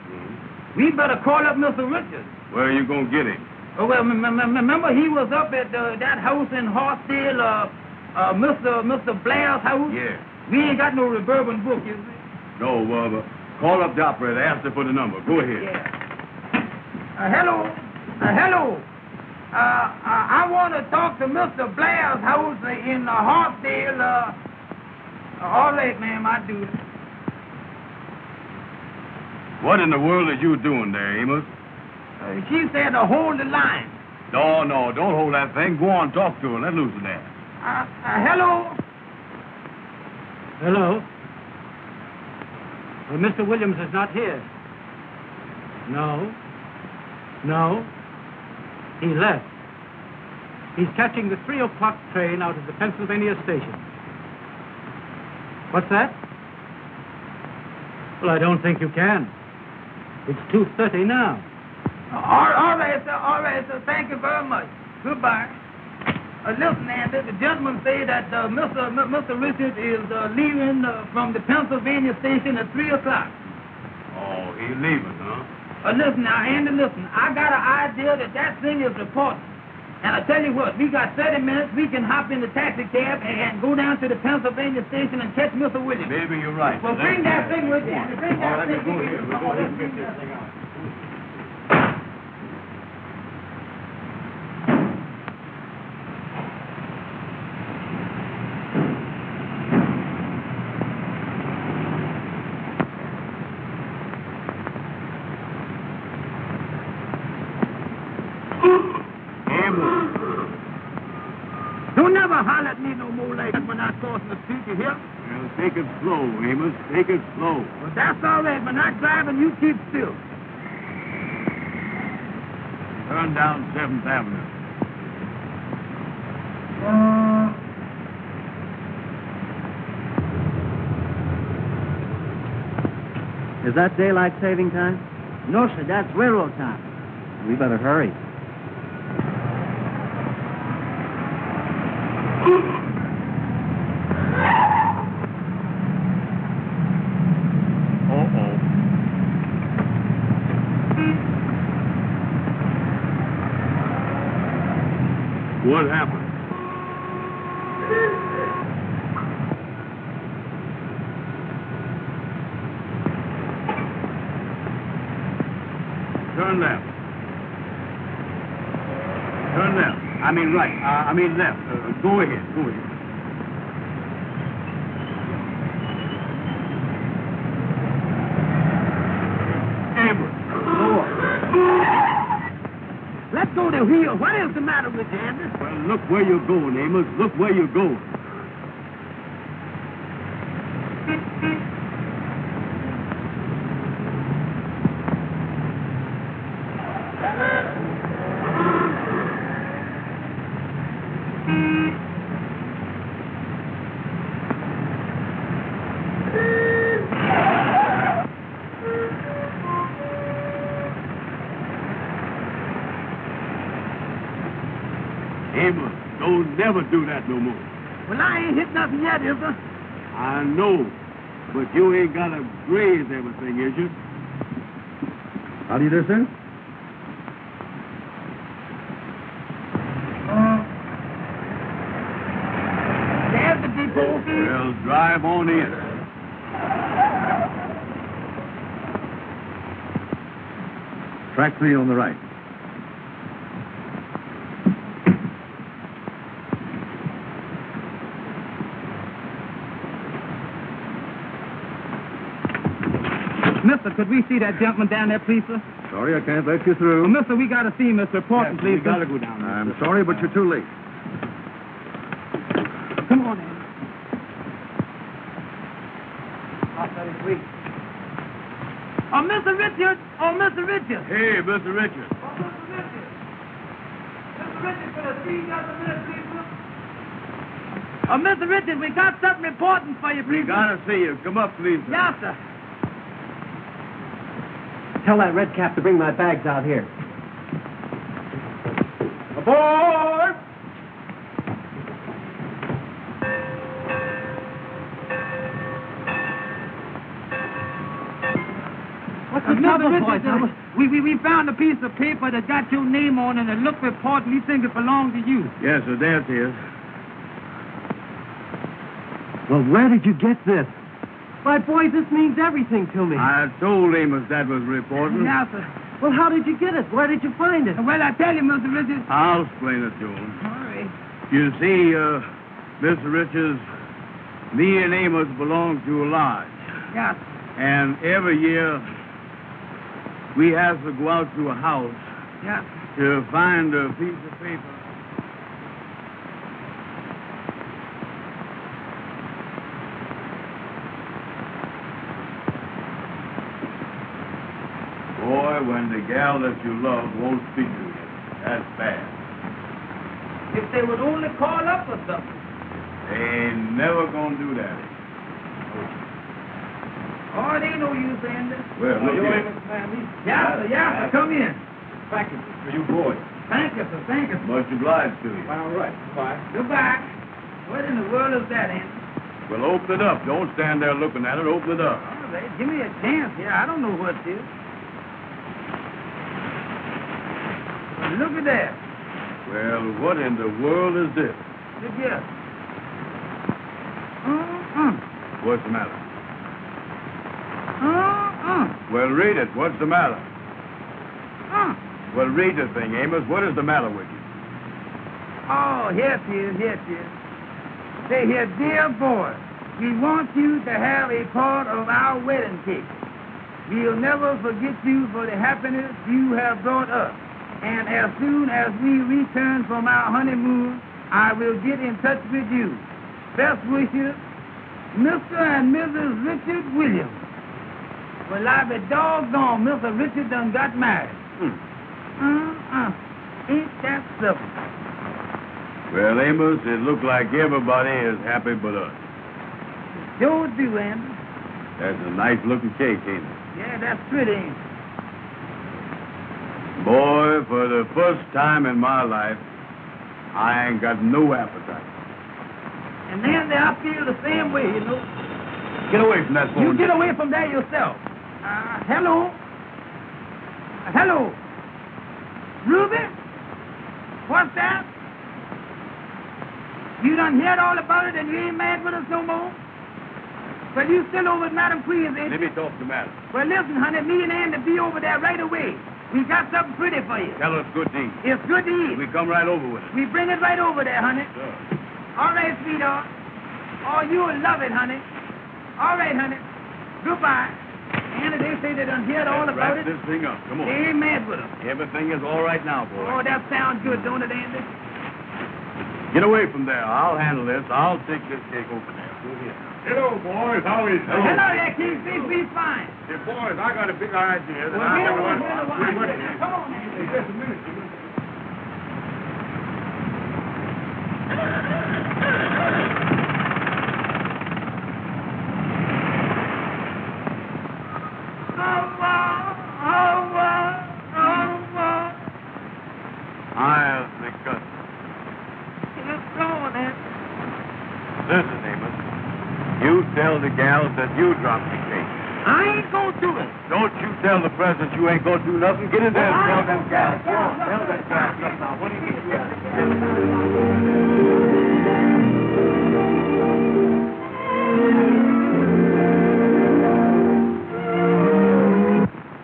We better call up Mr. Richards. Where are you going to get him? Oh, well, remember he was up at that house in Hartsdale, Mr. Blair's house? Yeah. We ain't got no reverberant book, you see. No, but call up the operator. Ask her for the number. Go ahead. Yeah. Hello. Hello. I want to talk to Mr. Blair's house in Hartsdale. All right, ma'am, I do. What in the world are you doing there, Amos? She said to hold the line. No, don't hold that thing. Go on, talk to her. Let loose of that. Hello. Hello? Well, Mr. Williams is not here. No. He left. He's catching the 3 o'clock train out of the Pennsylvania station. What's that? Well, I don't think you can. It's 2:30 now. All right, sir. Thank you very much. Goodbye. Listen, Andy, the gentleman said that Mr. Richards is leaving from the Pennsylvania station at 3 o'clock. Oh, he's leaving, huh? Listen now, Andy, listen. I got an idea that thing is important. And I tell you what, we got 30 minutes. We can hop in the taxi cab and go down to the Pennsylvania station and catch Mr. Williams. Maybe you're right. Well, bring that thing with you. Bring that thing with you. Let's get this thing out. Don't never holler at me no more like that when I crossing the street, you hear? Well, take it slow, Amos. Take it slow. Well, that's all right. When I'm driving, you keep still. Turn down 7th Avenue. Is that daylight saving time? No, sir, that's railroad time. We better hurry. What happened? Turn left. Turn left. I mean right. I mean left. Go ahead. Go ahead. Amos. Let go the wheel. What is the matter with you, Andy? Well, look where you're going, Amos. Look where you're going. Amos, don't never do that no more. Well, I ain't hit nothing yet, is there? I know, but you ain't got to graze everything, is you? How do you do, sir? go. Well, drive on in. Track 3 on the right. Mister, could we see that gentleman down there, please, sir? Sorry, I can't let you through. Well, mister, we got to see Mr. Portman, please. We gotta go down there. I'm sorry, but you're too late. Come on, Andy. Outside is waiting. Oh, Mr. Richard! Oh, Mr. Richard! Hey, Mr. Richard. Oh, Mr. Richard! Mr. Richard, could I see you just a minute, please, sir? Oh, Mr. Richard, we got something important for you, We please. gotta see you. Come up, please. Sir. Yes, sir. Tell that red cap to bring my bags out here. Aboard! What's the trouble, Mr. boys? Richard, we found a piece of paper that got your name on it and it looked important. We think it belongs to you. Yes, sir, there it is. Well, where did you get this? Why, boys, this means everything to me. I told Amos that was reporting. Yes, sir. Well, how did you get it? Where did you find it? Well, I tell you, Mr. Richard. I'll explain it to him. All right. You see, Mr. Richards, me and Amos belong to a lodge. Yes. And every year, we have to go out to a house Yes. to find a piece of paper. Boy, when the gal that you love won't speak to you, that's bad. If they would only call up or something. They ain't never gonna do that. Oh, it ain't no use, Andy. Well, look here. Yes, sir. Come in. Package for you boys. Thank you, sir. Thank you, sir. Much obliged to you. All right. Bye. Goodbye. What in the world is that, Andy? Well, open it up. Don't stand there looking at it. Open it up. All right. Give me a chance here. I don't know what it is. Look at that. Well, what in the world is this? Look here. What's the matter? Uh-uh. Well, read it. What's the matter? Well, read the thing, Amos. What is the matter with you? Oh, here it is. Here it is. Say here, dear boy, we want you to have a part of our wedding cake. We'll never forget you for the happiness you have brought us. And as soon as we return from our honeymoon, I will get in touch with you. Best wishes, Mr. and Mrs. Richard Williams. Well, I be doggone, Mr. Richard done got married. Ain't that simple? Well, Amos, it looks like everybody is happy but us. Sure do, Andy. That's a nice-looking cake, ain't it? Yeah, that's pretty, ain't it? Boy, for the first time in my life, I ain't got no appetite. And then I feel the same way, you know. Get away from that phone. You get away from there yourself. Hello? Hello? Ruby? What's that? You done heard all about it and you ain't mad with us no more? Well, you still over at Madam Queen's, ain't Let you? me talk to Madam. Well, listen, honey, me and Andy be over there right away. We got something pretty for you. Tell us good things. It's good to eat. We come right over with it. We bring it right over there, honey. Sure. All right, sweetheart. Oh, you'll love it, honey. All right, honey. Goodbye. Andy, they say they done heard all Let's about wrap it. this thing up. Come on. They ain't mad with us. Everything is all right now, boy. Oh, that sounds good, don't it, Andy? Get away from there. I'll handle this. I'll take this cake over there. Go here. Hello, boys. How is it? Hello there, King. We fine. Hey, boys, I got a big idea that Well, I here never we go. Come on, Andy. Just a minute. I'll discuss it. Listen, Amos. You tell the gals that you dropped the cake. I ain't gonna do it. Don't you tell the president you ain't gonna do nothing. Get in there and tell them gals. Go on, tell them gals. Now, what do you mean?